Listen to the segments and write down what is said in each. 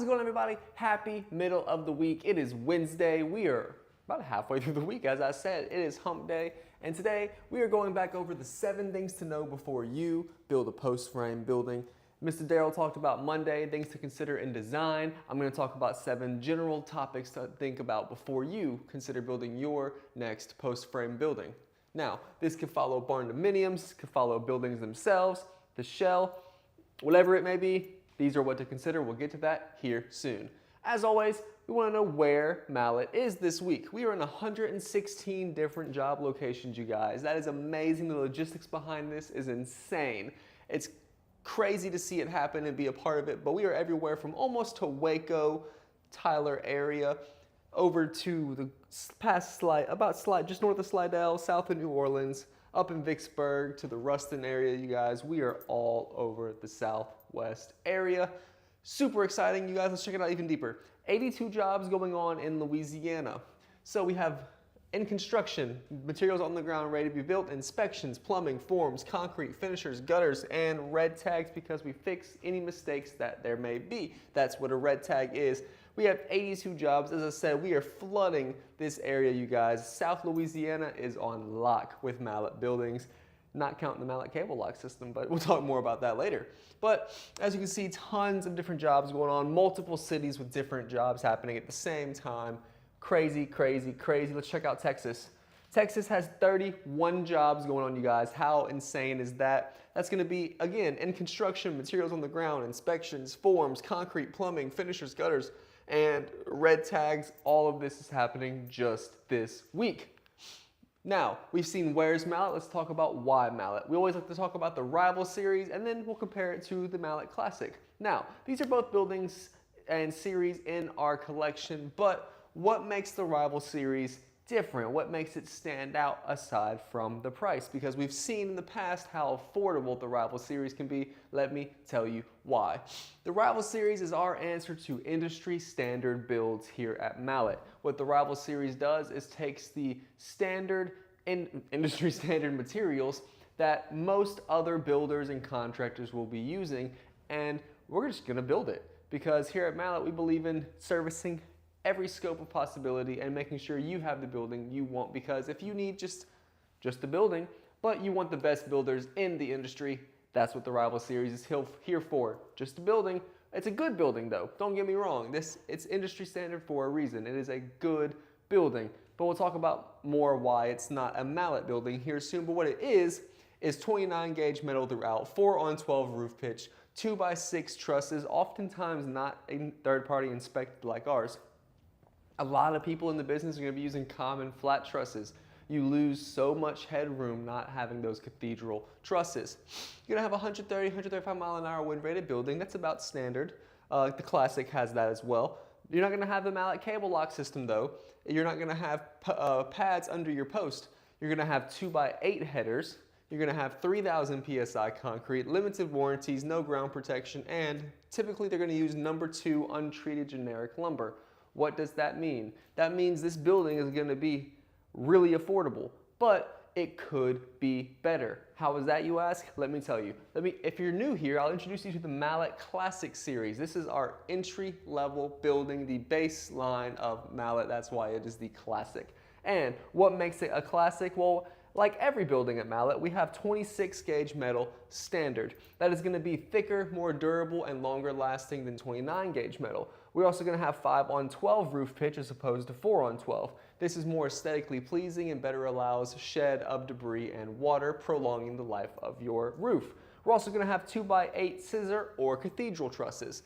going on, everybody? Happy middle of the week. It is Wednesday. We are about halfway through the week. As I said, it is hump day. And today we are going back over the 7 things to know before you build a post frame building. Mr. Darrell talked about Monday, things to consider in design. I'm going to talk about 7 general topics to think about before you consider building your next post frame building. Now, this could follow barndominiums, could follow buildings themselves, the shell, whatever it may be. These are what to consider. We'll get to that here soon. As always, we want to know where Mallett is this week. We are in 116 different job locations, you guys. That is amazing. The logistics behind this is insane. It's crazy to see it happen and be a part of it, but we are everywhere from almost to Waco, Tyler area, over to the past just north of Slidell, south of New Orleans, up in Vicksburg to the Ruston area, you guys. We are all over the Southwest area. Super exciting, you guys. Let's check it out even deeper. 82 jobs going on in Louisiana. So we have in construction, materials on the ground ready to be built, inspections, plumbing, forms, concrete, finishers, gutters, and red tags because we fix any mistakes that there may be. That's what a red tag is. We have 82 jobs. As I said, we are flooding this area, you guys. South Louisiana is on lock with Mallett buildings, not counting the Mallett cable lock system, but we'll talk more about that later. But as you can see, tons of different jobs going on, multiple cities with different jobs happening at the same time. Crazy, crazy, crazy. Let's check out Texas. Texas has 31 jobs going on, you guys. How insane is that? That's going to be, again, in construction, materials on the ground, inspections, forms, concrete, plumbing, finishers, gutters, and red tags. All of this is happening just this week. Now, we've seen where's Mallett. Let's talk about why Mallett. We always like to talk about the Rival series, and then we'll compare it to the Mallett Classic. Now, these are both buildings and series in our collection, but what makes the Rival series different? What makes it stand out aside from the price? Because we've seen in the past how affordable the Rival series can be. Let me tell you why. The Rival series is our answer to industry standard builds here at Mallett. What the Rival series does is takes the standard industry standard materials that most other builders and contractors will be using, and we're just gonna build it. Because here at Mallett, we believe in servicing every scope of possibility and making sure you have the building you want, because if you need just the building, but you want the best builders in the industry, that's what the Rival series is here for. Just a building. It's a good building though, don't get me wrong. It's industry standard for a reason. It is a good building, but we'll talk about more why it's not a Mallett building here soon. But what it is 29 gauge metal throughout, 4-on-12 roof pitch, 2x6 trusses, oftentimes not a third-party inspected like ours. A lot of people in the business are going to be using common flat trusses. You lose so much headroom not having those cathedral trusses. You're going to have a 130, 135 mile an hour wind rated building. That's about standard. The Classic has that as well. You're not going to have the Mallett cable lock system though. You're not going to have pads under your post. You're going to have 2x8 headers. You're going to have 3,000 PSI concrete, limited warranties, no ground protection, and typically they're going to use number 2 untreated generic lumber. What does that mean? That means this building is going to be really affordable, but it could be better. How is that, you ask? Let me tell you. If you're new here, I'll introduce you to the Mallett Classic series. This is our entry-level building, the baseline of Mallett. That's why it is the Classic. And what makes it a classic? Well, like every building at Mallett, we have 26 gauge metal standard. That is going to be thicker, more durable, and longer lasting than 29 gauge metal. We're also going to have 5-on-12 roof pitch as opposed to 4-on-12. This is more aesthetically pleasing and better allows shed of debris and water, prolonging the life of your roof. We're also going to have 2x8 scissor or cathedral trusses.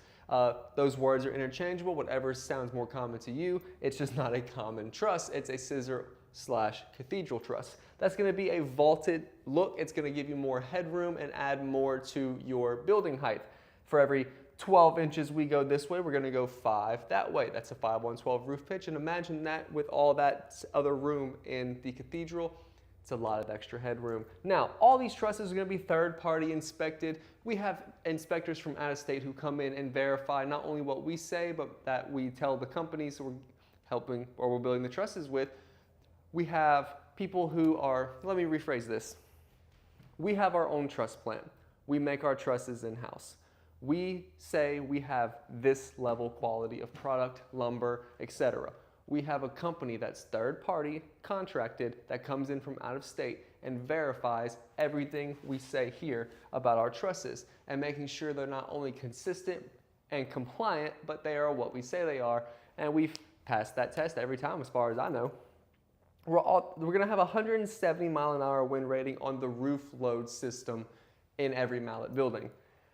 Those words are interchangeable, whatever sounds more common to you. It's just not a common truss. It's a scissor/cathedral truss. That's going to be a vaulted look. It's going to give you more headroom and add more to your building height. For every 12 inches we go this way, we're going to go 5 that way. That's a 5-on-12 roof pitch, and imagine that with all that other room in the cathedral. It's a lot of extra headroom. Now, all these trusses are going to be third-party inspected. We have inspectors from out of state who come in and verify not only what we say, but that we tell the companies we're helping or we're building the trusses with. We have people who are, let me rephrase this. We have our own truss plan. We make our trusses in-house. We say we have this level quality of product, lumber, etc. We have a company that's third party contracted that comes in from out of state and verifies everything we say here about our trusses and making sure they're not only consistent and compliant, but they are what we say they are. And we've passed that test every time as far as I know. We're gonna have a 170-mile-an-hour wind rating on the roof load system in every Mallett building.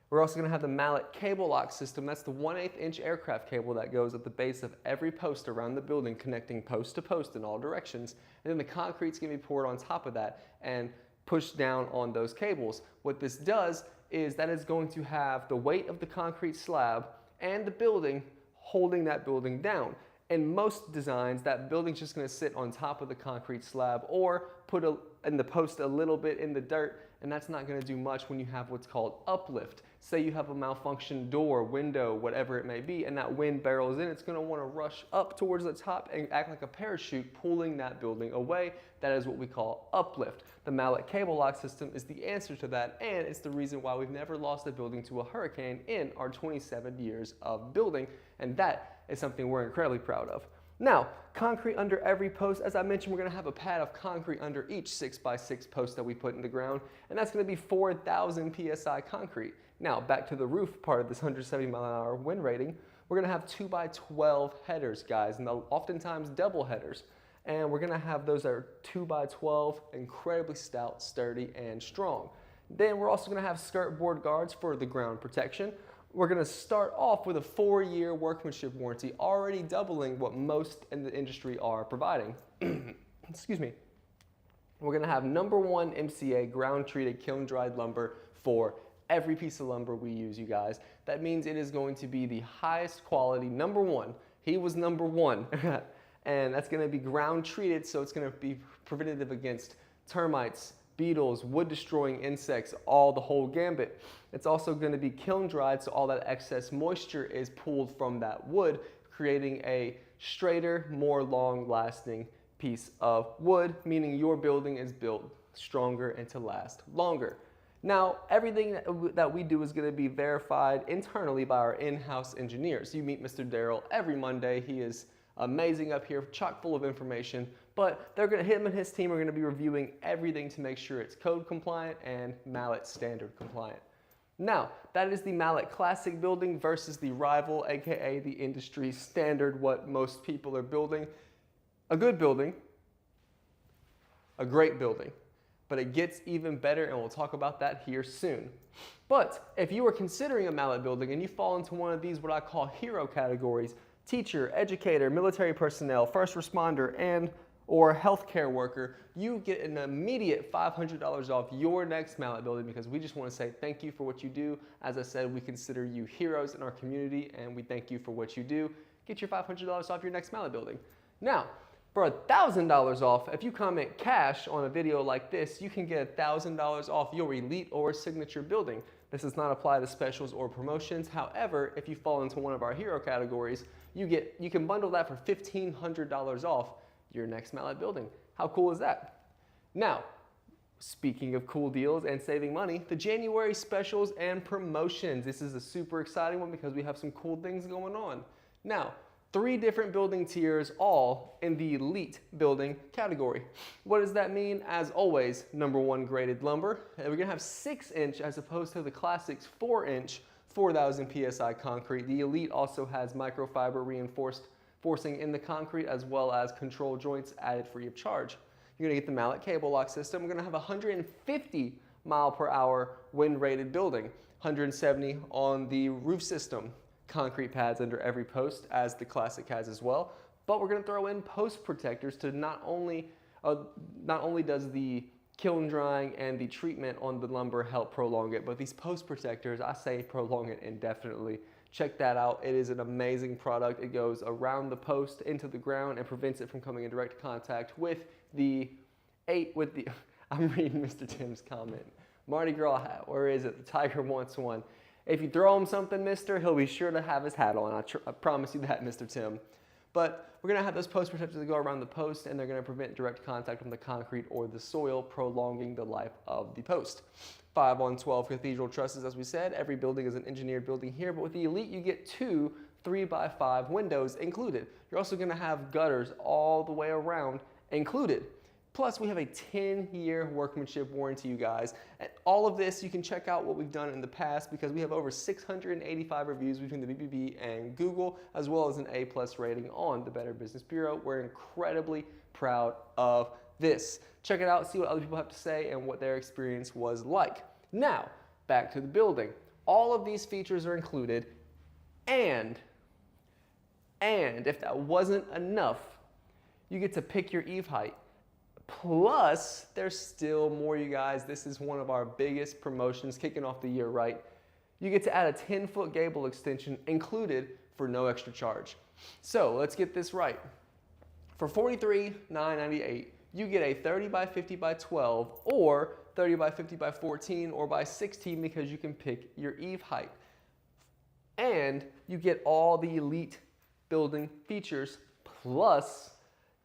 We're also gonna have the Mallett cable lock system. That's the 1/8 inch aircraft cable that goes at the base of every post around the building, connecting post to post in all directions. And then the concrete's gonna be poured on top of that and pushed down on those cables. What this does is that it's going to have the weight of the concrete slab and the building holding that building down. In most designs, that building's just gonna sit on top of the concrete slab or put in the post a little bit in the dirt, and that's not gonna do much when you have what's called uplift. Say you have a malfunctioned door, window, whatever it may be, and that wind barrels in, it's gonna wanna rush up towards the top and act like a parachute, pulling that building away. That is what we call uplift. The Mallett cable lock system is the answer to that, and it's the reason why we've never lost a building to a hurricane in our 27 years of building, and that is something we're incredibly proud of. Now, concrete under every post. As I mentioned, we're gonna have a pad of concrete under each 6x6 post that we put in the ground, and that's gonna be 4,000 PSI concrete. Now, back to the roof part of this 170-mile-an-hour wind rating, we're gonna have 2x12 headers, guys, and oftentimes double headers. And we're gonna have those that are 2x12, incredibly stout, sturdy, and strong. Then we're also gonna have skirt board guards for the ground protection. We're gonna start off with a 4-year workmanship warranty, already doubling what most in the industry are providing. Excuse me. We're gonna have #1 MCA ground treated kiln dried lumber for every piece of lumber we use, you guys. That means it is going to be the highest quality, #1. He was #1. And that's gonna be ground treated, so it's gonna be preventative against termites, beetles, wood destroying insects, the whole gambit. It's also gonna be kiln dried, so all that excess moisture is pulled from that wood, creating a straighter, more long lasting piece of wood, meaning your building is built stronger and to last longer. Now, everything that we do is gonna be verified internally by our in-house engineers. You meet Mr. Darrell every Monday. He is amazing up here, chock full of information, but him and his team are gonna be reviewing everything to make sure it's code compliant and Mallett standard compliant. Now, that is the Mallett Classic building versus the rival, AKA the industry standard, what most people are building. A good building, a great building, but it gets even better, and we'll talk about that here soon. But if you are considering a Mallett building and you fall into one of these, what I call hero categories, teacher, educator, military personnel, first responder, or healthcare worker, you get an immediate $500 off your next Mallett building, because we just want to say thank you for what you do. As I said, we consider you heroes in our community, and we thank you for what you do. Get your $500 off your next Mallett building. Now, for $1,000 off, if you comment cash on a video like this, you can get $1,000 off your elite or signature building. This does not apply to specials or promotions. However, if you fall into one of our hero categories, you can bundle that for $1,500 off your next Mallett building. How cool is that? Now, speaking of cool deals and saving money, the January specials and promotions. This is a super exciting one because we have some cool things going on. Now, 3 different building tiers, all in the elite building category. What does that mean? As always, #1 graded lumber. And we're gonna have 6-inch as opposed to the Classic's 4-inch, 4,000 PSI concrete. The elite also has microfiber reinforcing in the concrete, as well as control joints added free of charge. You're gonna get the Mallett cable lock system. We're gonna have a 150 mile per hour wind rated building, 170 on the roof system. Concrete pads under every post, as the Classic has as well. But we're gonna throw in post protectors to not only does the kiln drying and the treatment on the lumber help prolong it, but these post protectors, I say prolong it indefinitely. Check that out. It is an amazing product. It goes around the post into the ground and prevents it from coming in direct contact with I'm reading Mr. Tim's comment. Mardi Gras hat, where is it? The tiger wants one. If you throw him something, mister, he'll be sure to have his hat on. I promise you that, Mr. Tim. But we're gonna have those post protectors that go around the post, and they're gonna prevent direct contact from the concrete or the soil, prolonging the life of the post. 5 on 12 cathedral trusses, as we said. Every building is an engineered building here, but with the Elite, you get 2 3x5 windows included. You're also gonna have gutters all the way around included. Plus, we have a 10-year workmanship warranty, you guys. And all of this, you can check out what we've done in the past because we have over 685 reviews between the BBB and Google, as well as an A+ rating on the Better Business Bureau. We're incredibly proud of this. Check it out, see what other people have to say and what their experience was like. Now, back to the building. All of these features are included, and if that wasn't enough, you get to pick your eave height. Plus, there's still more, you guys. This is one of our biggest promotions kicking off the year, right? You get to add a 10-foot gable extension included for no extra charge. So let's get this right. For $43,998, you get a 30 by 50 by 12 or 30 by 50 by 14 or by 16 because you can pick your eave height. And you get all the Elite building features, plus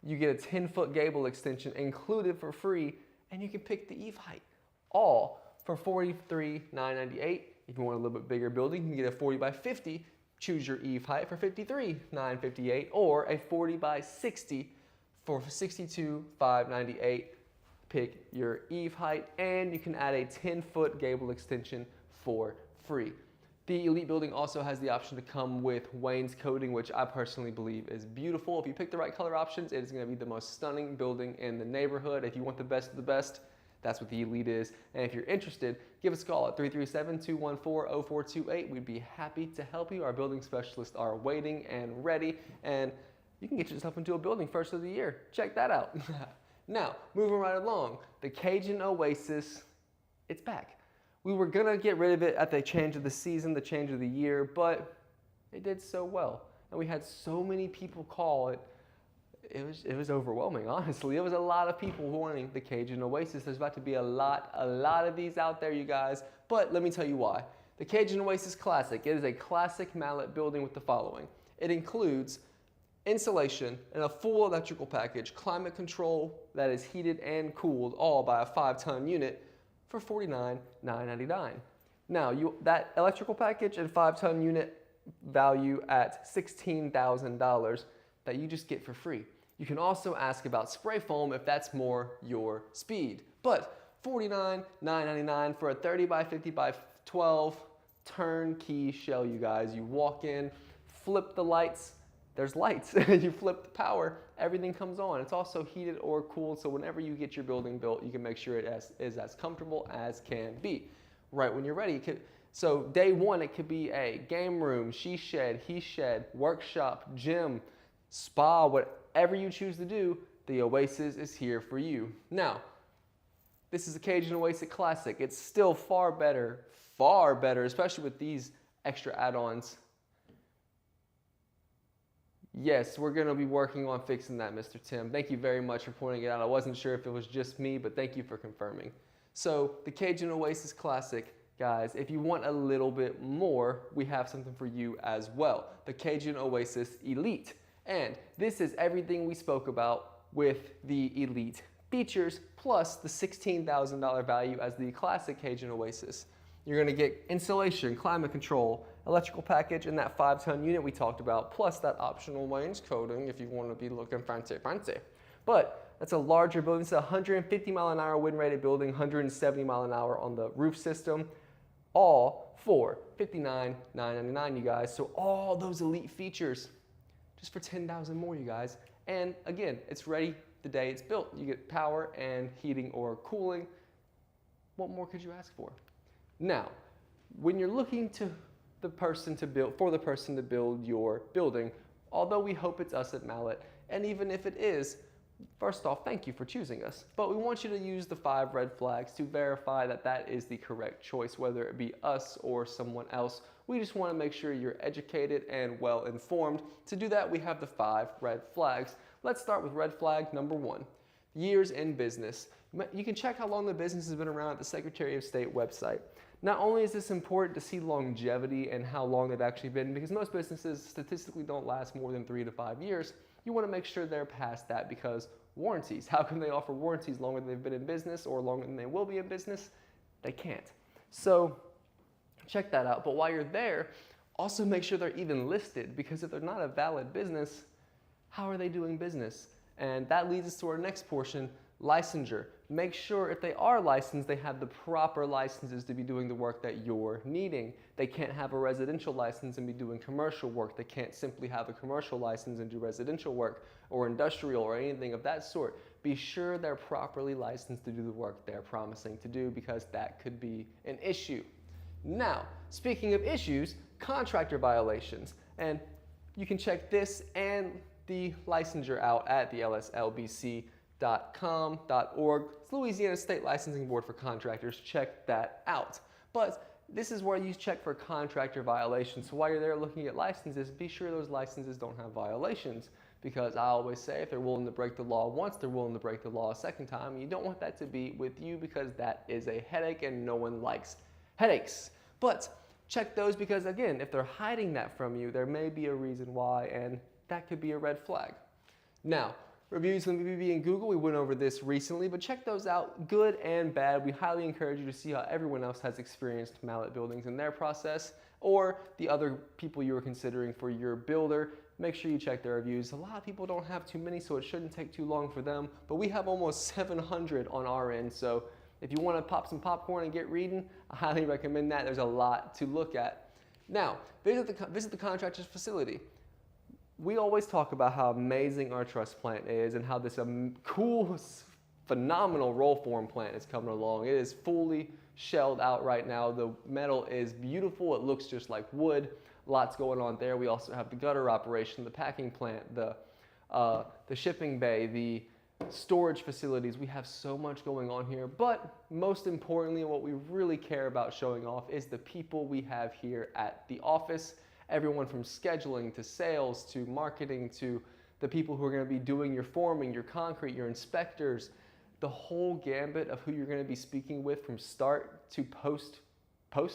you get a 10-foot gable extension included for free, and you can pick the eave height, all for $43,998. If you want a little bit bigger building, you can get a 40 by 50, choose your eave height for $53,958, or a 40 by 60 for $62,598. Pick your eave height, and you can add a 10-foot gable extension for free. The Elite building also has the option to come with wainscoting, which I personally believe is beautiful. If you pick the right color options, it is going to be the most stunning building in the neighborhood. If you want the best of the best, that's what the Elite is. And if you're interested, give us a call at 337-214-0428. We'd be happy to help you. Our building specialists are waiting and ready, and you can get yourself into a building first of the year. Check that out. Now, moving right along, the Cajun Oasis, it's back. We were gonna get rid of it at the change of the season, the change of the year, but it did so well. And we had so many people call it. It was overwhelming, honestly. It was a lot of people wanting the Cajun Oasis. There's about to be a lot of these out there, you guys. But let me tell you why. The Cajun Oasis Classic, it is a classic Mallett building with the following. It includes insulation and a full electrical package, climate control that is heated and cooled, all by a 5-ton unit, for $49,999. Now, that electrical package and 5-ton unit value at $16,000 that you just get for free. You can also ask about spray foam if that's more your speed. But $49,999 for a 30 by 50 by 12 turnkey shell, you guys. You walk in, flip the lights, there's lights. You flip the power, everything comes on. It's also heated or cooled, so whenever you get your building built, you can make sure it is as comfortable as can be. Right when you're ready, so day one, it could be a game room, she shed, he shed, workshop, gym, spa, whatever you choose to do, the Oasis is here for you. Now, this is a Cajun Oasis Classic. It's still far better, especially with these extra add-ons. Yes, we're going to be working on fixing that, Mr. Tim. Thank you very much for pointing it out. I wasn't sure if it was just me, but thank you for confirming. So the Cajun Oasis Classic, guys, if you want a little bit more, we have something for you as well. The Cajun Oasis Elite. And this is everything we spoke about with the Elite features, plus the $16,000 value as the classic Cajun Oasis. You're going to get insulation, climate control, electrical package, and that 5-ton unit we talked about, plus that optional wainscoting if you want to be looking fancy. But that's a larger building. It's a 150-mile-an-hour wind-rated building, 170 mile an hour on the roof system, all for $59,999, you guys. So all those Elite features just for $10,000 more, you guys. And again, it's ready the day it's built. You get power and heating or cooling. What more could you ask for? Now, when you're looking for the person to build your building, although we hope it's us at Mallett, and even if it is, first off, thank you for choosing us. But we want you to use the 5 red flags to verify that that is the correct choice, whether it be us or someone else. We just want to make sure you're educated and well informed. To do that, we have the 5 red flags. Let's start with red flag number 1, years in business. You can check how long the business has been around at the Secretary of State website. Not only is this important to see longevity and how long they've actually been, because most businesses statistically don't last more than 3 to 5 years, you want to make sure they're past that, because warranties, how can they offer warranties longer than they've been in business or longer than they will be in business? They can't. So check that out. But while you're there, also make sure they're even listed, because if they're not a valid business, how are they doing business? And that leads us to our next portion, licensure. Make sure if they are licensed, they have the proper licenses to be doing the work that you're needing. They can't have a residential license and be doing commercial work. They can't simply have a commercial license and do residential work or industrial or anything of that sort. Be sure they're properly licensed to do the work they're promising to do, because that could be an issue. Now, speaking of issues, contractor violations. And you can check this and the licensure out at the lslbc.com.org. It's Louisiana State Licensing Board for Contractors. Check that out. But this is where you check for contractor violations. So while you're there looking at licenses, be sure those licenses don't have violations. Because I always say, if they're willing to break the law once, they're willing to break the law a second time. You don't want that to be with you, because that is a headache and no one likes headaches. But check those, because again, if they're hiding that from you, there may be a reason why, and that could be a red flag. Now, reviews from BBB and Google, we went over this recently, but check those out, good and bad. We highly encourage you to see how everyone else has experienced Mallett buildings in their process, or the other people you were considering for your builder. Make sure you check their reviews. A lot of people don't have too many, so it shouldn't take too long for them, but we have almost 700 on our end, so if you want to pop some popcorn and get reading, I highly recommend that. There's a lot to look at. Now, visit the contractor's facility. We always talk about how amazing our truss plant is and how this cool, phenomenal roll form plant is coming along. It is fully shelled out right now. The metal is beautiful. It looks just like wood. Lots going on there. We also have the gutter operation, the packing plant, the shipping bay, the storage facilities. We have so much going on here, but most importantly, what we really care about showing off is the people we have here at the office. Everyone from scheduling to sales to marketing to the people who are going to be doing your forming, your concrete, your inspectors, the whole gambit of who you're going to be speaking with from start to post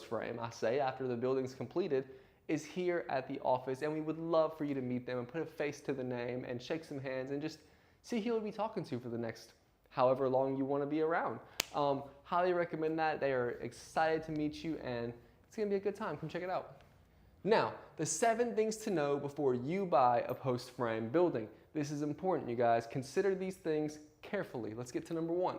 frame, I say, after the building's completed, is here at the office. And we would love for you to meet them and put a face to the name and shake some hands and just see who you'll be talking to for the next however long you want to be around. Highly recommend that. They are excited to meet you, and it's going to be a good time. Come check it out. Now, the 7 things to know before you buy a post frame building. This is important, you guys. Consider these things carefully. Let's get to number 1.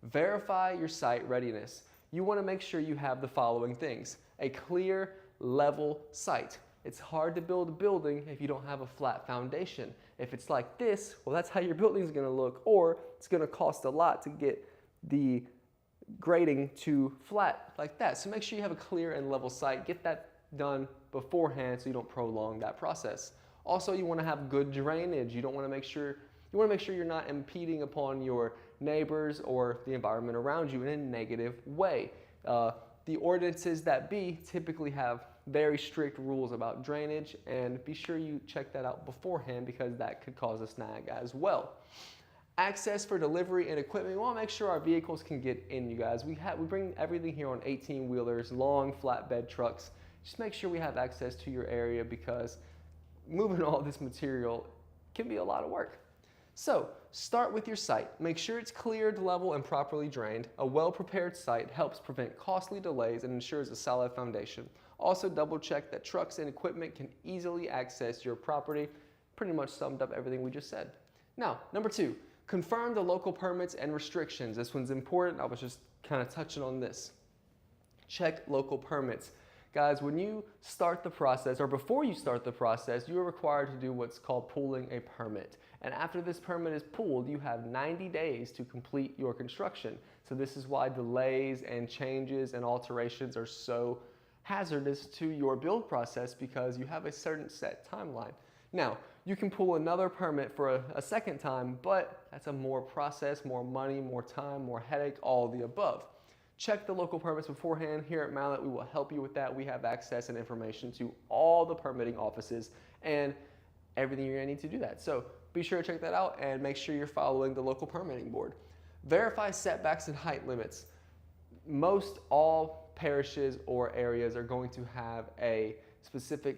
Verify your site readiness. You want to make sure you have the following things: a clear, level site. It's hard to build a building if you don't have a flat foundation. If it's like this, well, that's how your building is going to look, or it's going to cost a lot to get the grading to flat like that. So make sure you have a clear and level site. Get that done beforehand so you don't prolong that process. Also, you want to have good drainage. You want to make sure you're not impeding upon your neighbors or the environment around you in a negative way. The ordinances that be typically have very strict rules about drainage, and be sure you check that out beforehand, because that could cause a snag as well. Access for delivery and equipment. We want to make sure our vehicles can get in, you guys. We bring everything here on 18-wheelers, long flatbed trucks. Just make sure we have access to your area, because moving all this material can be a lot of work. So start with your site. Make sure it's cleared, level, and properly drained. A well-prepared site helps prevent costly delays and ensures a solid foundation. Also, double check that trucks and equipment can easily access your property. Pretty much summed up everything we just said. Now, number 2, confirm the local permits and restrictions. This one's important. I was just kind of touching on this. Check local permits. Guys, when you start the process, or before you start the process, you are required to do what's called pulling a permit. And after this permit is pulled, you have 90 days to complete your construction. So this is why delays and changes and alterations are so hazardous to your build process, because you have a certain set timeline. Now, you can pull another permit for a second time, but that's a more process, more money, more time, more headache, all of the above. Check the local permits beforehand. Here at Mallett, we will help you with that. We have access and information to all the permitting offices and everything you're going to need to do that. So be sure to check that out and make sure you're following the local permitting board. Verify setbacks and height limits. Most all parishes or areas are going to have a specific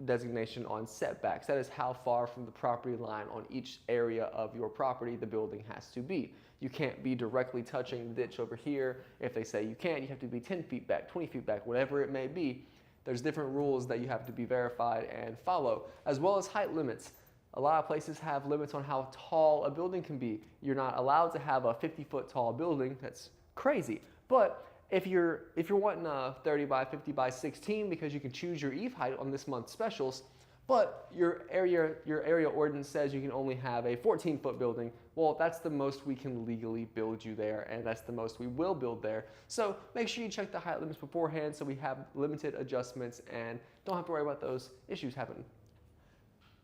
designation on setbacks. That is how far from the property line on each area of your property the building has to be. You can't be directly touching the ditch over here. If they say you can't, you have to be 10 feet back, 20 feet back, whatever it may be. There's different rules that you have to be verified and follow, as well as height limits. A lot of places have limits on how tall a building can be. You're not allowed to have a 50-foot tall building. That's crazy. But if you're wanting a 30 by 50 by 16 because you can choose your eave height on this month's specials, but your area ordinance says you can only have a 14-foot building, well, that's the most we can legally build you there, and that's the most we will build there. So make sure you check the height limits beforehand so we have limited adjustments and don't have to worry about those issues happening.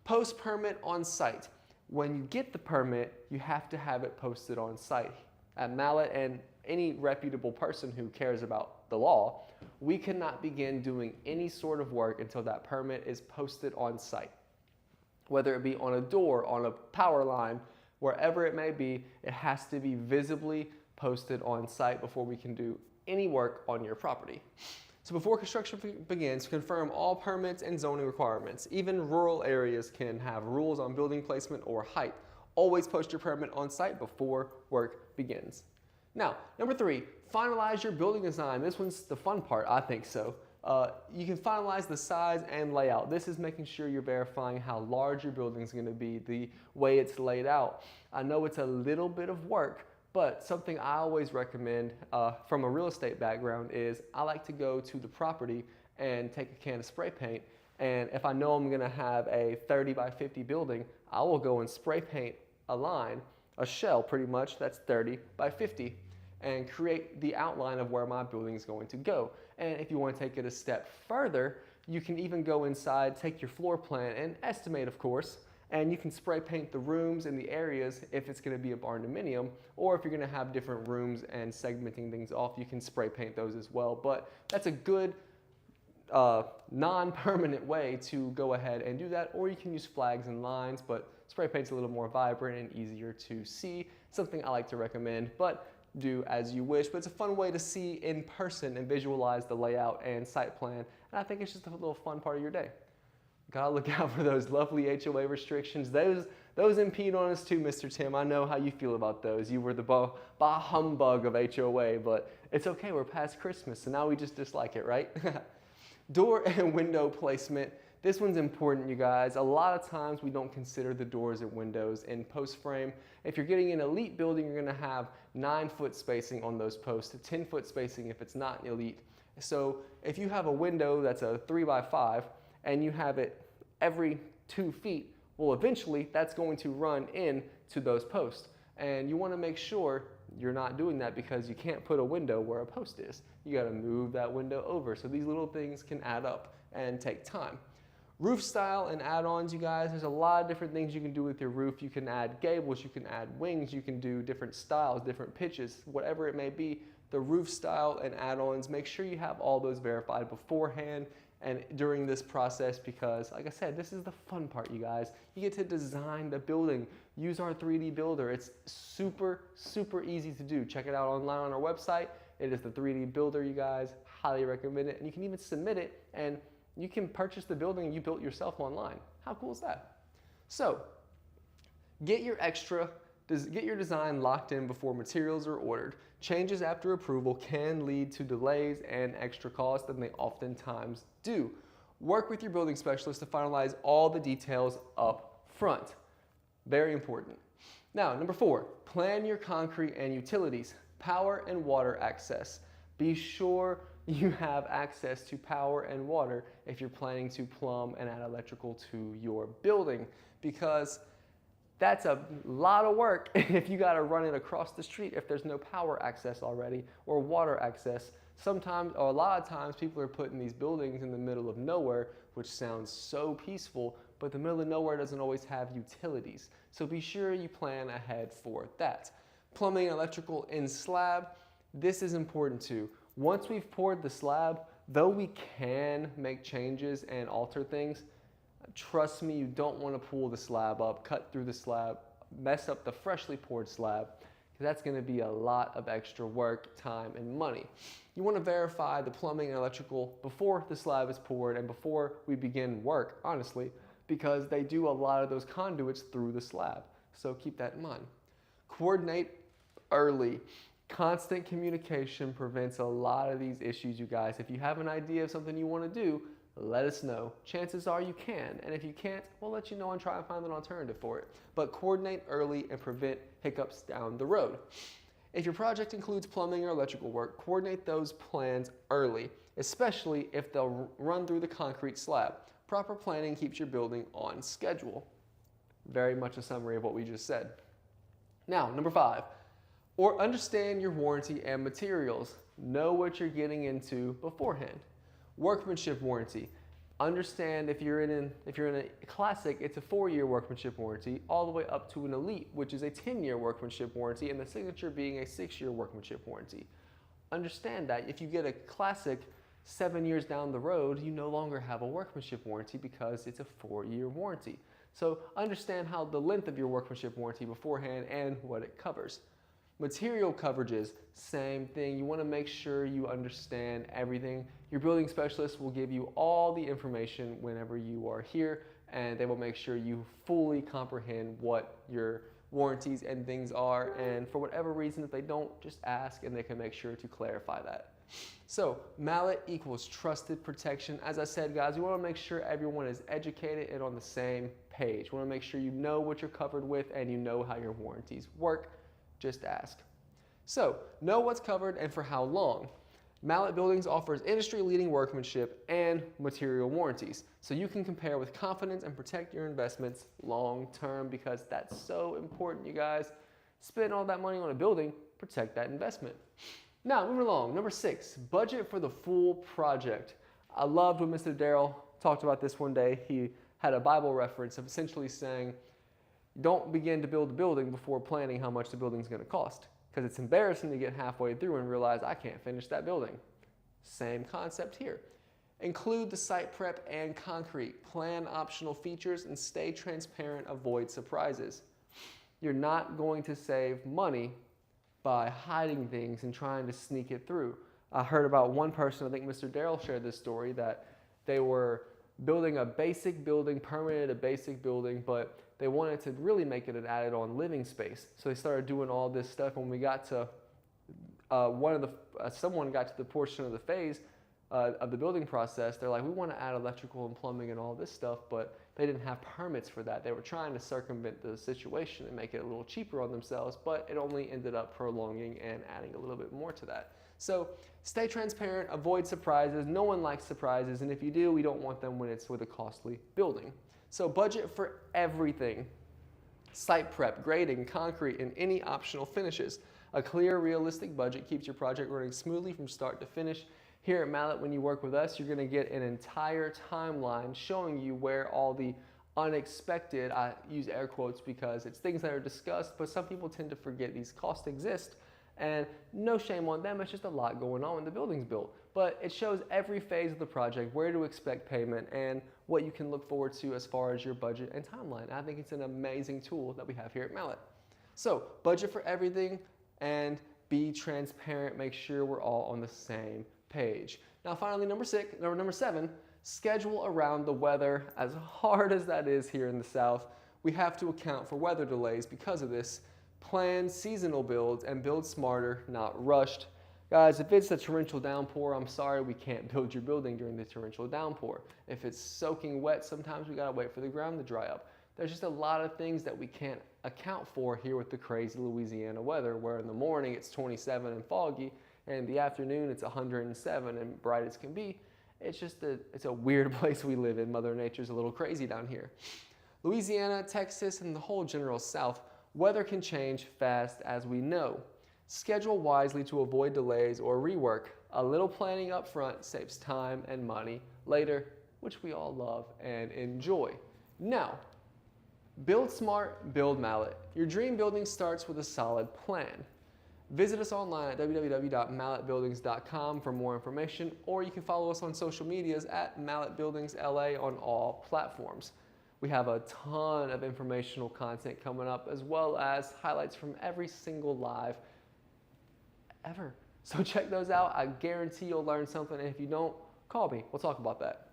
Post permit on site. When you get the permit, you have to have it posted on site. At Mallett and any reputable person who cares about the law, we cannot begin doing any sort of work until that permit is posted on site. Whether it be on a door, on a power line, wherever it may be, it has to be visibly posted on site before we can do any work on your property. So before construction begins, confirm all permits and zoning requirements. Even rural areas can have rules on building placement or height. Always post your permit on site before work begins. Now, number 3, finalize your building design. This one's the fun part, I think so. You can finalize the size and layout. This is making sure you're verifying how large your building is going to be, the way it's laid out. I know it's a little bit of work, but something I always recommend from a real estate background is I like to go to the property and take a can of spray paint. And if I know I'm going to have a 30 by 50 building, I will go and spray paint a line, a shell pretty much, that's 30 by 50, and create the outline of where my building is going to go. And if you want to take it a step further, you can even go inside, take your floor plan and estimate, of course, and you can spray paint the rooms and the areas if it's going to be a barndominium, or if you're going to have different rooms and segmenting things off, you can spray paint those as well. But that's a good non-permanent way to go ahead and do that, or you can use flags and lines, but spray paint's a little more vibrant and easier to see. Something I like to recommend, but do as you wish. But it's a fun way to see in person and visualize the layout and site plan, and I think it's just a little fun part of your day. Gotta look out for those lovely HOA restrictions. Those impede on us too, Mr. Tim. I know how you feel about those. You were the bah humbug of HOA, but it's okay, we're past Christmas, so now we just dislike it, right? Door and window placement. This one's important, you guys. A lot of times we don't consider the doors and windows in post frame. If you're getting an elite building, you're gonna have 9-foot spacing on those posts, 10-foot spacing if it's not elite. So if you have a window that's a 3 by 5 and you have it every 2 feet, well, eventually that's going to run in to those posts. And you wanna make sure you're not doing that because you can't put a window where a post is. You gotta move that window over. So these little things can add up and take time. Roof style and add-ons, you guys, there's a lot of different things you can do with your roof. You can add gables, you can add wings, you can do different styles, different pitches, whatever it may be. The roof style and add-ons, make sure you have all those verified beforehand and during this process because, like I said, this is the fun part, you guys. You get to design the building. Use our 3D builder. It's super, super easy to do. Check it out online on our website. It is the 3D builder, you guys. Highly recommend it. And you can even submit it and you can purchase the building you built yourself online. How cool is that? So, get your design locked in before materials are ordered. Changes after approval can lead to delays and extra costs, and they oftentimes do. Work with your building specialist to finalize all the details up front. Very important. Now, number 4, plan your concrete and utilities, power and water access. Be sure you have access to power and water if you're planning to plumb and add electrical to your building, because that's a lot of work if you got to run it across the street if there's no power access already or water access. Sometimes, or a lot of times, people are putting these buildings in the middle of nowhere, which sounds so peaceful, but the middle of nowhere doesn't always have utilities. So be sure you plan ahead for that. Plumbing and electrical in slab, this is important too. Once we've poured the slab, though we can make changes and alter things, trust me, you don't want to pull the slab up, cut through the slab, mess up the freshly poured slab. because that's going to be a lot of extra work, time, and money. You want to verify the plumbing and electrical before the slab is poured and before we begin work, honestly, because they do a lot of those conduits through the slab. So keep that in mind. Coordinate early. Constant communication prevents a lot of these issues, you guys. If you have an idea of something you want to do, let us know. Chances are you can, and if you can't, we'll let you know and try and find an alternative for it. But coordinate early and prevent hiccups down the road. If your project includes plumbing or electrical work, coordinate those plans early, especially if they'll run through the concrete slab. Proper planning keeps your building on schedule. Very much a summary of what we just said. Now, number 5, or understand your warranty and materials. Know what you're getting into beforehand. Workmanship warranty. Understand if you're in a classic, it's a 4-year workmanship warranty, all the way up to an elite, which is a 10-year workmanship warranty, and the signature being a 6-year workmanship warranty. Understand that if you get a classic 7 years down the road, you no longer have a workmanship warranty because it's a 4-year warranty. So understand how the length of your workmanship warranty beforehand and what it covers. Material coverages, same thing. You want to make sure you understand everything. Your building specialist will give you all the information whenever you are here, and they will make sure you fully comprehend what your warranties and things are. And for whatever reason, if they don't, just ask and they can make sure to clarify that. So Mallett equals trusted protection. As I said, guys, we want to make sure everyone is educated and on the same page. We want to make sure you know what you're covered with and you know how your warranties work. Just ask. So, know what's covered and for how long. Mallett Buildings offers industry-leading workmanship and material warranties, so you can compare with confidence and protect your investments long-term, because that's so important, you guys. Spend all that money on a building, protect that investment. Now, moving along, number 6, budget for the full project. I loved when Mr. Darrell talked about this one day. He had a Bible reference of essentially saying, don't begin to build a building before planning how much the building is going to cost, because it's embarrassing to get halfway through and realize I can't finish that building. Same concept here. Include the site prep and concrete. Plan optional features and stay transparent. Avoid surprises. You're not going to save money by hiding things and trying to sneak it through. I heard about one person, I think Mr. Darrell shared this story, that they were building a basic building, permitted a basic building, but they wanted to really make it an added-on living space. So they started doing all this stuff. When we got to someone got to the portion of the phase of the building process, they're like, we want to add electrical and plumbing and all this stuff, but they didn't have permits for that. They were trying to circumvent the situation and make it a little cheaper on themselves, but it only ended up prolonging and adding a little bit more to that. So stay transparent, avoid surprises. No one likes surprises, and if you do, we don't want them when it's with a costly building. So budget for everything. Site prep, grading, concrete, and any optional finishes. A clear, realistic budget keeps your project running smoothly from start to finish. Here at Mallett, when you work with us, you're going to get an entire timeline showing you where all the unexpected, I use air quotes because it's things that are discussed, but some people tend to forget these costs exist. And no shame on them, it's just a lot going on when the building's built. But it shows every phase of the project, where to expect payment, and what you can look forward to as far as your budget and timeline. I think it's an amazing tool that we have here at Mallett. So, budget for everything and be transparent. Make sure we're all on the same page. Now finally, number 7, schedule around the weather. As hard as that is here in the South, we have to account for weather delays because of this. Plan seasonal builds and build smarter, not rushed. Guys, if it's a torrential downpour, I'm sorry, we can't build your building during the torrential downpour. If it's soaking wet, sometimes we gotta wait for the ground to dry up. There's just a lot of things that we can't account for here with the crazy Louisiana weather, where in the morning it's 27 and foggy, and in the afternoon it's 107 and bright as can be. It's a weird place we live in. Mother Nature's a little crazy down here. Louisiana, Texas, and the whole general South, weather can change fast, as we know. Schedule wisely to avoid delays or rework. A little planning up front saves time and money later, which we all love and enjoy. Now, build smart, build Mallett. Your dream building starts with a solid plan. Visit us online at www.mallettbuildings.com for more information, or you can follow us on social medias at Mallett Buildings LA on all platforms. We have a ton of informational content coming up, as well as highlights from every single live ever. So check those out. I guarantee you'll learn something, and if you don't, call me. We'll talk about that.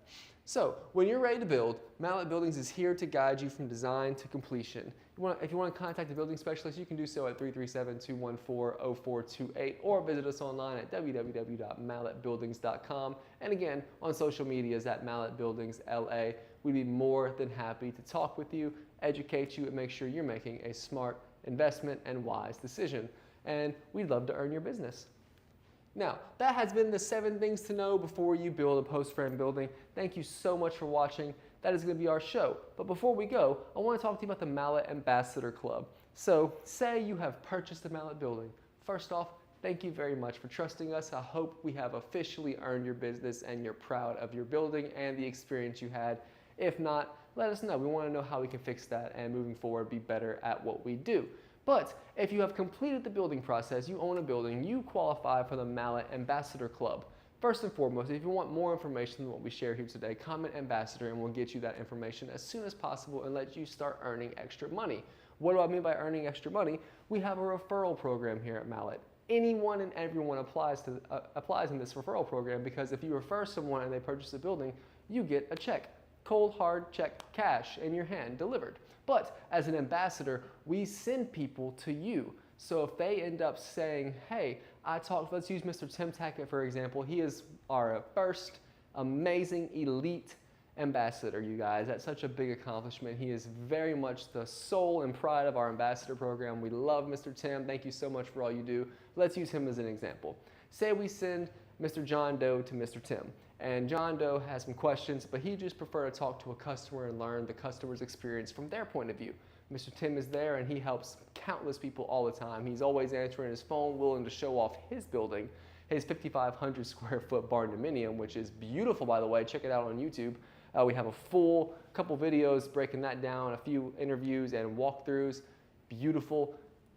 So when you're ready to build, Mallett Buildings is here to guide you from design to completion. If you want to contact a building specialist, you can do so at 337-214-0428 or visit us online at www.mallettbuildings.com. And again, on social media is at Mallett Buildings LA. We'd be more than happy to talk with you, educate you, and make sure you're making a smart investment and wise decision. And we'd love to earn your business. Now, that has been the 7 things to know before you build a post-frame building. Thank you so much for watching. That is going to be our show. But before we go, I want to talk to you about the Mallett Ambassador Club. So, say you have purchased a Mallett building. First off, thank you very much for trusting us. I hope we have officially earned your business and you're proud of your building and the experience you had. If not, let us know. We want to know how we can fix that and moving forward be better at what we do. But if you have completed the building process, you own a building, you qualify for the Mallett Ambassador Club. First and foremost, if you want more information than what we share here today, comment Ambassador and we'll get you that information as soon as possible and let you start earning extra money. What do I mean by earning extra money? We have a referral program here at Mallett. Anyone and everyone applies in this referral program because if you refer someone and they purchase a building, you get a check. Cold, hard check, cash in your hand, delivered. But as an ambassador, we send people to you. So if they end up saying, hey, let's use Mr. Tim Tackett for example. He is our first amazing elite ambassador, you guys. That's such a big accomplishment. He is very much the soul and pride of our ambassador program. We love Mr. Tim. Thank you so much for all you do. Let's use him as an example. Say we send Mr. John Doe to Mr. Tim. And John Doe has some questions, but he just prefer to talk to a customer and learn the customer's experience from their point of view. Mr. Tim is there and he helps countless people all the time. He's always answering his phone, willing to show off his building, his 5,500 square foot barndominium, which is beautiful, by the way. Check it out on YouTube. We have a full couple videos breaking that down, a few interviews and walkthroughs. Beautiful.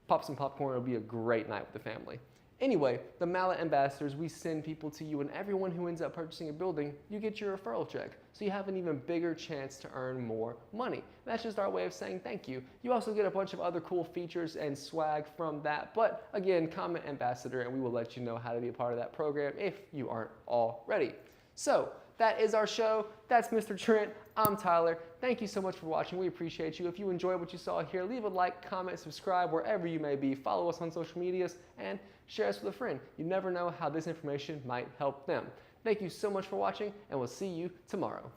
Pop some popcorn. It'll be a great night with the family. Anyway, the Mallett Ambassadors, we send people to you, and everyone who ends up purchasing a building, you get your referral check. So you have an even bigger chance to earn more money. That's just our way of saying thank you. You also get a bunch of other cool features and swag from that. But again, comment Ambassador, and we will let you know how to be a part of that program if you aren't already. So that is our show. That's Mr. Trent. I'm Tyler. Thank you so much for watching. We appreciate you. If you enjoyed what you saw here, leave a like, comment, subscribe wherever you may be. Follow us on social medias and share us with a friend. You never know how this information might help them. Thank you so much for watching, and we'll see you tomorrow.